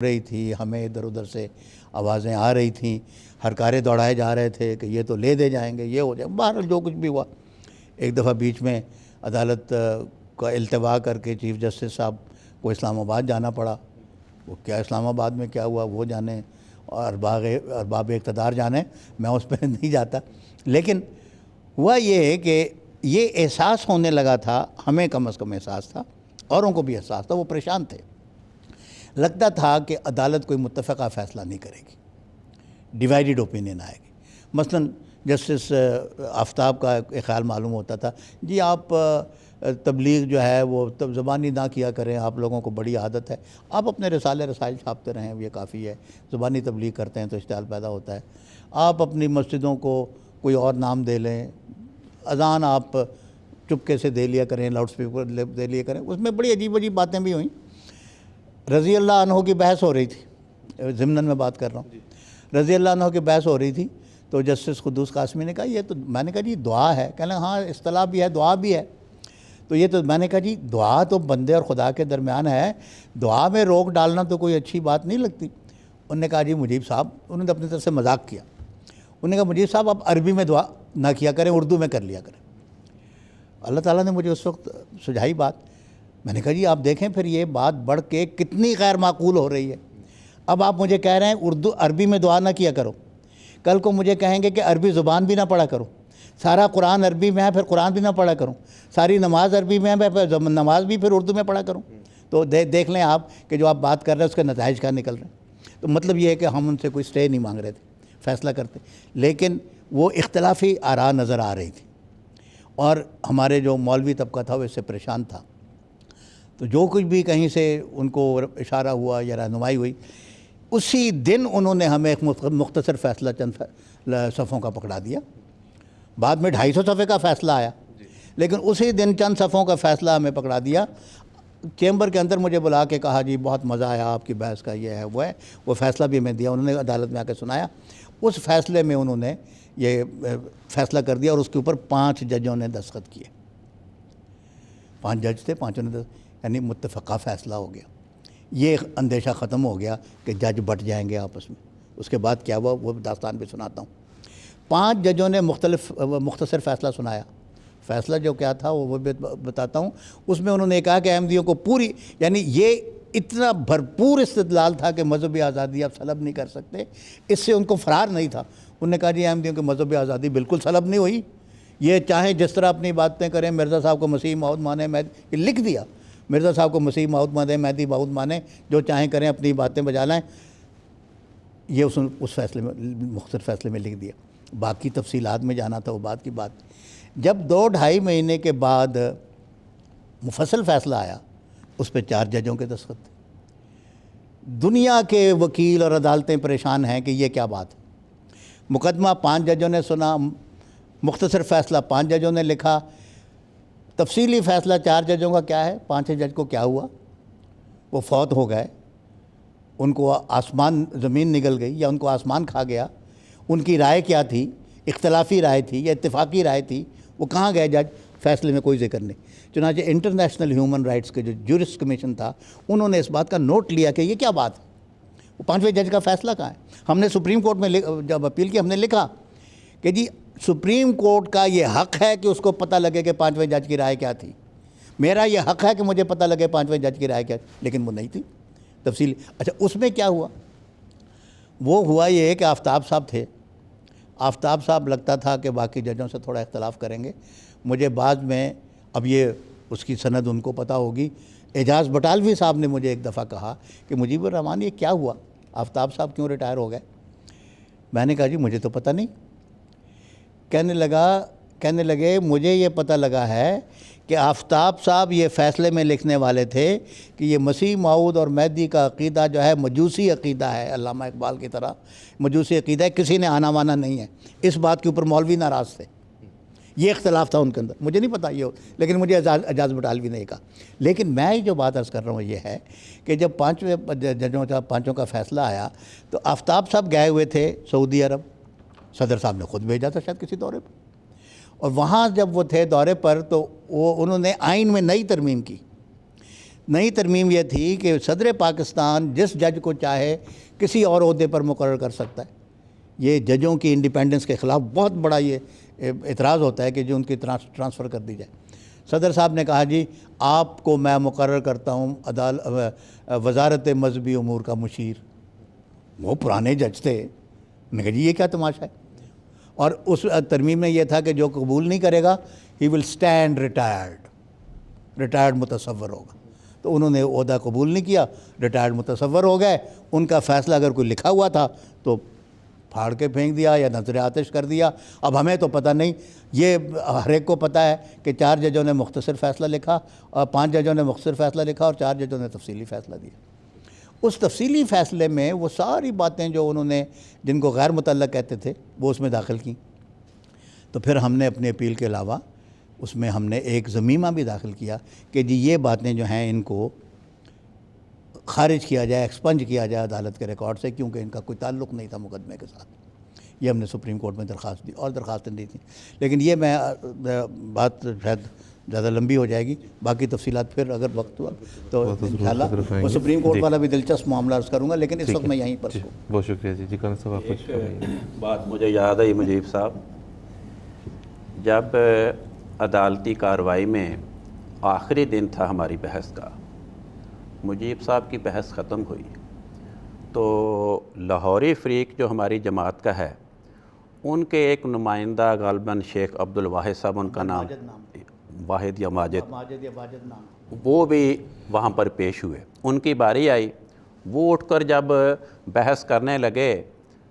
رہی تھی، ہمیں ادھر ادھر سے آوازیں آ رہی تھیں، ہرکارے دوڑائے جا رہے تھے کہ یہ تو لے دے جائیں گے، یہ ہو جائے، بہرحال جو کچھ بھی ہوا۔ ایک دفعہ بیچ میں عدالت کا التوا کر کے چیف جسٹس صاحب کو اسلام آباد جانا پڑا۔ وہ کیا اسلام آباد میں کیا ہوا وہ جانے، اور ارباب اقتدار جانے، میں اس پہ نہیں جاتا۔ لیکن ہوا یہ ہے کہ یہ احساس ہونے لگا تھا، ہمیں کم از کم احساس تھا، اوروں کو بھی احساس تھا، وہ پریشان تھے۔ لگتا تھا کہ عدالت کوئی متفقہ فیصلہ نہیں کرے گی، ڈیوائیڈڈ اوپینین آئے گی۔ مثلا جسٹس آفتاب کا ایک خیال معلوم ہوتا تھا، جی آپ تبلیغ جو ہے وہ زبانی نہ کیا کریں، آپ لوگوں کو بڑی عادت ہے، آپ اپنے رسالے رسائل چھاپتے رہیں، یہ کافی ہے، زبانی تبلیغ کرتے ہیں تو اشتعال پیدا ہوتا ہے۔ آپ اپنی مسجدوں کو کوئی اور نام دے لیں، اذان آپ چپکے سے دے لیا کریں، لاؤڈ اسپیکر دے لیا کریں۔ اس میں بڑی عجیب عجیب باتیں بھی ہوئیں۔ رضی اللہ عنہ کی بحث ہو رہی تھی، ضمناً میں بات کر رہا ہوں، رضی اللہ عنہ کی بحث ہو رہی تھی، تو جسٹس قدوس قاسمی نے کہا یہ تو، میں نے کہا جی دعا ہے، کہنے لگا ہاں اصطلاح بھی ہے، دعا بھی ہے، تو یہ تو، میں نے کہا جی دعا تو بندے اور خدا کے درمیان ہے، دعا میں روک ڈالنا تو کوئی اچھی بات نہیں لگتی۔ انہوں نے کہا جی مجیب صاحب، انہوں نے اپنی طرف سے مذاق کیا، انہوں نے کہا مجیب صاحب آپ عربی میں دعا نہ کیا کریں، اردو میں کر لیا کریں۔ اللہ تعالیٰ نے مجھے اس وقت سجھائی بات، میں نے کہا جی آپ دیکھیں پھر یہ بات بڑھ کے کتنی غیر معقول ہو رہی ہے۔ اب آپ مجھے کہہ رہے ہیں عربی میں دعا نہ کیا کرو، کل کو مجھے کہیں گے کہ عربی زبان بھی نہ پڑھا کرو، سارا قرآن عربی میں ہے پھر قرآن بھی نہ پڑھا کروں، ساری نماز عربی میں ہے پھر نماز بھی پھر اردو میں پڑھا کروں، تو دیکھ لیں آپ کہ جو آپ بات کر رہے ہیں اس کے نتائج کیا نکل رہے ہیں۔ تو مطلب یہ ہے کہ ہم ان سے کوئی سٹے نہیں مانگ رہے تھے، فیصلہ کرتے، لیکن وہ اختلافی آراء نظر آ رہی تھی، اور ہمارے جو مولوی طبقہ تھا وہ اس سے پریشان تھا۔ تو جو کچھ بھی کہیں سے ان کو اشارہ ہوا یا رہنمائی ہوئی، اسی دن انہوں نے ہمیں ایک مختصر فیصلہ چند صفحوں کا پکڑا دیا۔ بعد میں 250 صفحے کا فیصلہ آیا، لیکن اسی دن چند صفحوں کا فیصلہ ہمیں پکڑا دیا۔ چیمبر کے اندر مجھے بلا کے کہا جی بہت مزہ آیا آپ کی بحث کا، یہ ہے وہ ہے، وہ فیصلہ بھی ہمیں دیا، انہوں نے عدالت میں آ کے سنایا۔ اس فیصلے میں انہوں نے یہ فیصلہ کر دیا، اور اس کے اوپر 5 ججوں نے دستخط کیے، 5 جج تھے، 5 نے یعنی متفقہ فیصلہ ہو گیا۔ یہ اندیشہ ختم ہو گیا کہ جج بٹ جائیں گے آپس میں۔ اس کے بعد کیا ہوا وہ داستان بھی سناتا ہوں۔ 5 ججوں نے مختصر فیصلہ سنایا۔ فیصلہ جو کیا تھا وہ بھی بتاتا ہوں۔ اس میں انہوں نے کہا کہ احمدیوں کو پوری، یعنی یہ اتنا بھرپور استدلال تھا کہ مذہبی آزادی آپ سلب نہیں کر سکتے، اس سے ان کو فرار نہیں تھا۔ انہوں نے کہا جی احمدیوں کی مذہبی آزادی بالکل سلب نہیں ہوئی، یہ چاہیں جس طرح اپنی باتیں کریں، مرزا صاحب کو مسیح موعود مانیں، میں یہ لکھ دیا، مرزا صاحب کو مسیح موعود مانیں، مہدی موعود مانیں، جو چاہیں کریں، اپنی باتیں بجا لائیں۔ یہ اس فیصلے میں، مختصر فیصلے میں لکھ دیا۔ باقی تفصیلات میں جانا تھا وہ بات کی بات۔ جب 2-2.5 مہینے کے بعد مفصل فیصلہ آیا، اس پہ 4 ججوں کے دستخط تھے۔ دنیا کے وکیل اور عدالتیں پریشان ہیں کہ یہ کیا بات ہے۔ مقدمہ 5 ججوں نے سنا، مختصر فیصلہ 5 ججوں نے لکھا، تفصیلی فیصلہ 4 ججوں کا کیا ہے۔ 5 جج کو کیا ہوا، وہ فوت ہو گئے، ان کو آسمان زمین نگل گئی یا ان کو آسمان کھا گیا۔ ان کی رائے کیا تھی، اختلافی رائے تھی یا اتفاقی رائے تھی، وہ کہاں گئے جج، فیصلے میں کوئی ذکر نہیں۔ چنانچہ انٹرنیشنل ہیومن رائٹس کے جو جورسٹ کمیشن تھا، انہوں نے اس بات کا نوٹ لیا کہ یہ کیا بات ہے، وہ 5ویں جج کا فیصلہ کہاں ہے۔ ہم نے سپریم کورٹ میں جب اپیل کی، ہم نے لکھا کہ جی سپریم کورٹ کا یہ حق ہے کہ اس کو پتہ لگے کہ 5ویں جج کی رائے کیا تھی، میرا یہ حق ہے کہ مجھے پتہ لگے 5ویں جج کی رائے کیا تھی، لیکن وہ نہیں تھی تفصیل۔ اچھا اس میں کیا ہوا، وہ ہوا یہ کہ آفتاب صاحب تھے، آفتاب صاحب لگتا تھا کہ باقی ججوں سے تھوڑا اختلاف کریں گے۔ مجھے بعد میں، اب یہ اس کی سند ان کو پتہ ہوگی، اعجاز بٹالوی صاحب نے مجھے ایک دفعہ کہا کہ مجیب الرحمن یہ کیا ہوا، آفتاب صاحب کیوں ریٹائر ہو گئے۔ میں نے کہا جی مجھے تو پتہ نہیں۔ کہنے لگے مجھے یہ پتہ لگا ہے کہ آفتاب صاحب یہ فیصلے میں لکھنے والے تھے کہ یہ مسیح موعود اور مہدی کا عقیدہ جو ہے مجوسی عقیدہ ہے، علامہ اقبال کی طرح مجوسی عقیدہ ہے، کسی نے آنا مانا نہیں ہے۔ اس بات کے اوپر مولوی ناراض تھے، یہ اختلاف تھا ان کے اندر، مجھے نہیں پتہ یہ، لیکن مجھے اعجاز بٹالوی نے کہا۔ لیکن میں جو بات عرض کر رہا ہوں یہ ہے کہ جب 5 کا فیصلہ آیا تو آفتاب صاحب گئے ہوئے تھے سعودی عرب، صدر صاحب نے خود بھیجا تھا شاید کسی دورے پر، اور وہاں جب وہ تھے دورے پر تو انہوں نے آئین میں نئی ترمیم کی۔ نئی ترمیم یہ تھی کہ صدر پاکستان جس جج کو چاہے کسی اور عہدے پر مقرر کر سکتا ہے. یہ ججوں کی انڈیپینڈنس کے خلاف بہت بڑا یہ اعتراض ہوتا ہے کہ جو ان کی ٹرانسفر کر دی جائے. صدر صاحب نے کہا جی آپ کو میں مقرر کرتا ہوں وزارت مذہبی امور کا مشیر. وہ پرانے جج تھے. میں نے کہا جی یہ کیا تماشا ہے. اور اس ترمیم میں یہ تھا کہ جو قبول نہیں کرے گا ہی ول اسٹینڈ ریٹائرڈ متصور ہوگا. تو انہوں نے عہدہ قبول نہیں کیا, ریٹائرڈ متصور ہو گئے. ان کا فیصلہ اگر کوئی لکھا ہوا تھا تو پھاڑ کے پھینک دیا یا نظر آتش کر دیا. اب ہمیں تو پتہ نہیں, یہ ہر ایک کو پتہ ہے کہ 4 ججوں نے مختصر فیصلہ لکھا اور 5 ججوں نے مختصر فیصلہ لکھا اور 4 ججوں نے تفصیلی فیصلہ دیا. اس تفصیلی فیصلے میں وہ ساری باتیں جو انہوں نے جن کو غیر متعلق کہتے تھے وہ اس میں داخل کیں. تو پھر ہم نے اپنی اپیل کے علاوہ اس میں ہم نے ایک ضمیمہ بھی داخل کیا کہ جی یہ باتیں جو ہیں ان کو خارج کیا جائے, ایکسپنج کیا جائے عدالت کے ریکارڈ سے, کیونکہ ان کا کوئی تعلق نہیں تھا مقدمے کے ساتھ. یہ ہم نے سپریم کورٹ میں درخواست دی اور درخواستیں دی تھیں. لیکن یہ میں بات شاید زیادہ لمبی ہو جائے گی, باقی تفصیلات پھر اگر وقت ہوا تو انشاءاللہ وہ سپریم کورٹ والا بھی دلچسپ معاملہ عرض کروں گا, لیکن اس وقت میں یہیں پر ہوں. بہت شکریہ جی. کان صاحب آپ کچھ بات مجھے یاد آئی مجیب صاحب, جب عدالتی کارروائی میں آخری دن تھا ہماری بحث کا, مجیب صاحب کی بحث ختم ہوئی تو لاہوری فریق جو ہماری جماعت کا ہے ان کے ایک نمائندہ غالباً شیخ عبدالواحد صاحب ان کا نام, واحد یا ماجد, وہ بھی وہاں پر پیش ہوئے. ان کی باری آئی, وہ اٹھ کر جب بحث کرنے لگے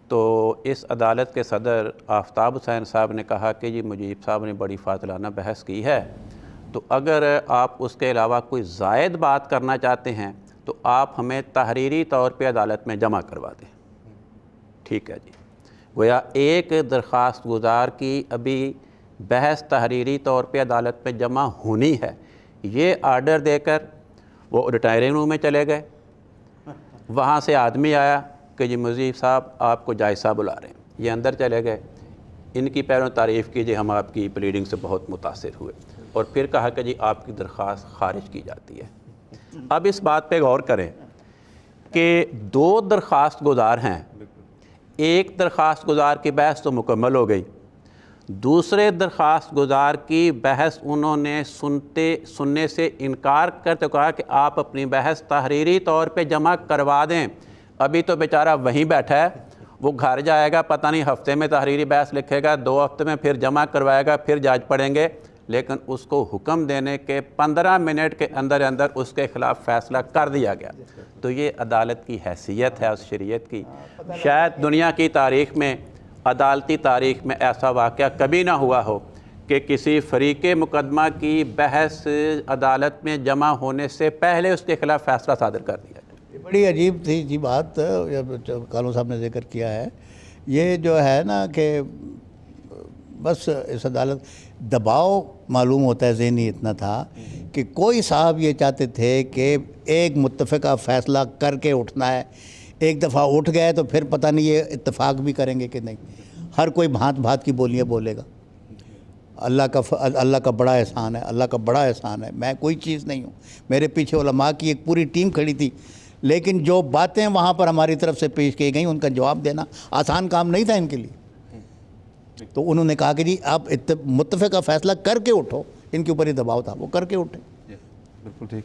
تو اس عدالت کے صدر آفتاب حسین صاحب نے کہا کہ جی مجیب صاحب نے بڑی فاضلانہ بحث کی ہے, تو اگر آپ اس کے علاوہ کوئی زائد بات کرنا چاہتے ہیں تو آپ ہمیں تحریری طور پہ عدالت میں جمع کروا دیں. ٹھیک ہے جی. گویا ایک درخواست گزار کی ابھی بحث تحریری طور پہ عدالت میں جمع ہونی ہے, یہ آرڈر دے کر وہ ریٹائرنگ روم میں چلے گئے. وہاں سے آدمی آیا کہ جی مجیب صاحب آپ کو جائز صاحب بلا رہے ہیں. یہ اندر چلے گئے, ان کی پیروں تعریف کیجیے, ہم آپ کی پلیڈنگ سے بہت متاثر ہوئے, اور پھر کہا کہ جی آپ کی درخواست خارج کی جاتی ہے. اب اس بات پہ غور کریں کہ 2 درخواست گزار ہیں. ایک درخواست گزار کی بحث تو مکمل ہو گئی, دوسرے درخواست گزار کی بحث انہوں نے سننے سے انکار کرتے کہا کہ آپ اپنی بحث تحریری طور پہ جمع کروا دیں. ابھی تو بیچارہ وہیں بیٹھا ہے, وہ گھر جائے گا, پتہ نہیں ہفتے میں تحریری بحث لکھے گا, 2 ہفتے میں پھر جمع کروائے گا, پھر جج پڑھیں گے. لیکن اس کو حکم دینے کے 15 منٹ کے اندر اس کے خلاف فیصلہ کر دیا گیا. تو یہ عدالت کی حیثیت ہے اس شریعت کی. شاید دنیا کی تاریخ میں, عدالتی تاریخ میں ایسا واقعہ کبھی نہ ہوا ہو کہ کسی فریق مقدمہ کی بحث عدالت میں جمع ہونے سے پہلے اس کے خلاف فیصلہ صادر کر دیا جائے. بڑی عجیب تھی جی بات کالوں صاحب نے ذکر کیا ہے. یہ جو ہے نا کہ بس اس عدالت دباؤ معلوم ہوتا ہے ذہنی اتنا تھا کہ کوئی صاحب یہ چاہتے تھے کہ ایک متفقہ فیصلہ کر کے اٹھنا ہے. ایک دفعہ اٹھ گئے تو پھر پتہ نہیں یہ اتفاق بھی کریں گے کہ نہیں. ہر کوئی بھانت بھانت کی بولیاں بولے گا. اللہ کا بڑا احسان ہے, اللہ کا بڑا احسان ہے, میں کوئی چیز نہیں ہوں. میرے پیچھے علماء کی ایک پوری ٹیم کھڑی تھی, لیکن جو باتیں وہاں پر ہماری طرف سے پیش کی گئیں ان کا جواب دینا آسان کام نہیں تھا ان کے لیے. تو انہوں نے کہا کہ جی آپ متفقہ فیصلہ کر کے اٹھو. ان کے اوپر ہی دباؤ تھا, وہ کر کے اٹھے. بالکل ٹھیک.